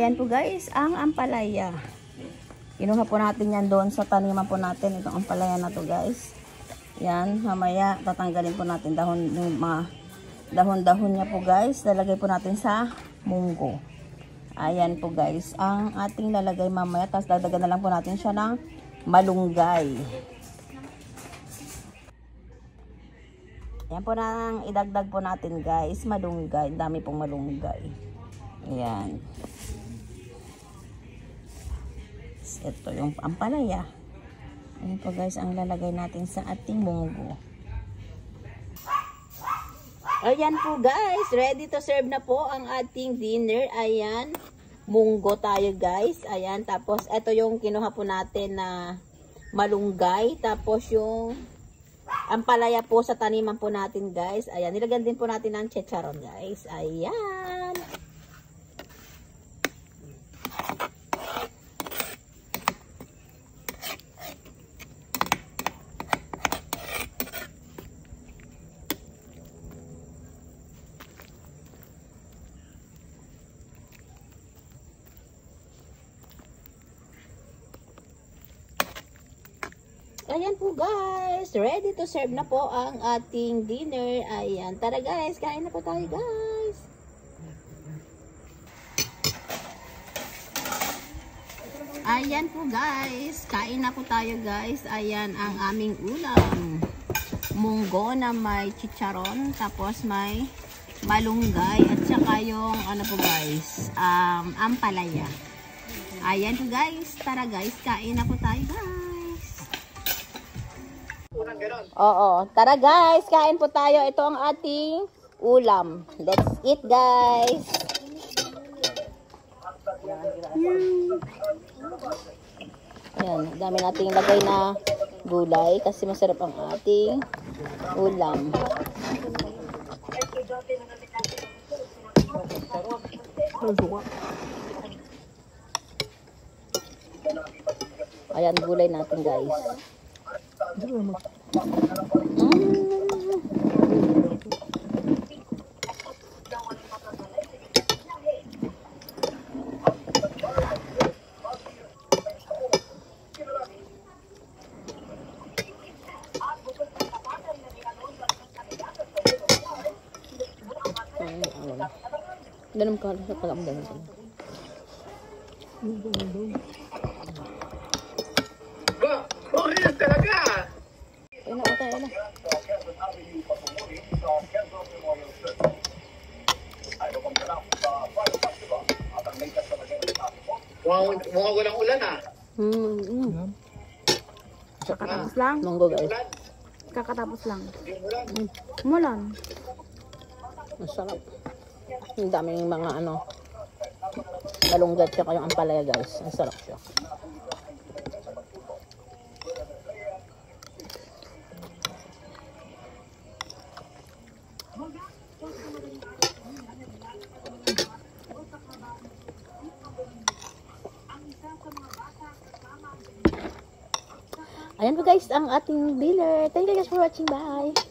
Ayan po guys, ang ampalaya. Kinuha po natin yan doon sa taniman po natin. Itong ampalaya na to guys. Yan, mamaya tatanggalin po natin dahon, yung mga dahon-dahon niya po guys. Lalagay po natin sa munggo. Ayan po guys, ang ating lalagay mamaya. Tapos dagdagan na lang po natin siya ng malunggay. Yan po nang idagdag po natin guys, malunggay. Dami pong malunggay. Ayan. Ito yung ampalaya. Ayan po guys, ang lalagay natin sa ating munggo. Ayan po guys, ready to serve na po ang ating dinner. Ayan, munggo tayo guys. Ayan, tapos ito yung kinuha po natin na malunggay. Tapos yung ampalaya po sa taniman po natin guys. Ayan, nilagyan din po natin ng chicharon guys. Ayan. Ayan po guys, ready to serve na po ang ating dinner. Ayan, tara guys, kain na po tayo guys. Ayan po guys, kain na po tayo guys. Ayan ang aming ulam. Munggo na may chicharon, tapos may malunggay, at saka yung ano po guys, ampalaya. Ayan po guys, tara guys, kain na po tayo guys. Oo, tara guys, kain po tayo. Ito ang ating ulam. Let's eat guys. Ayan, dami nating lagay na gulay kasi masarap ang ating ulam. Ayan, gulay natin guys. Dalam ka sa kalamdan ko. Talaga. Ayun na, tayo na. Mukhang walang ulan ah. Kakatapos lang. Munggo guys. Kakatapos lang. Mulan. Masarap. Ang daming mga ano, malunggay tsaka yung ampalaya guys. Ang sarap siya. Ayan po guys ang ating dinner. Thank you guys for watching. Bye!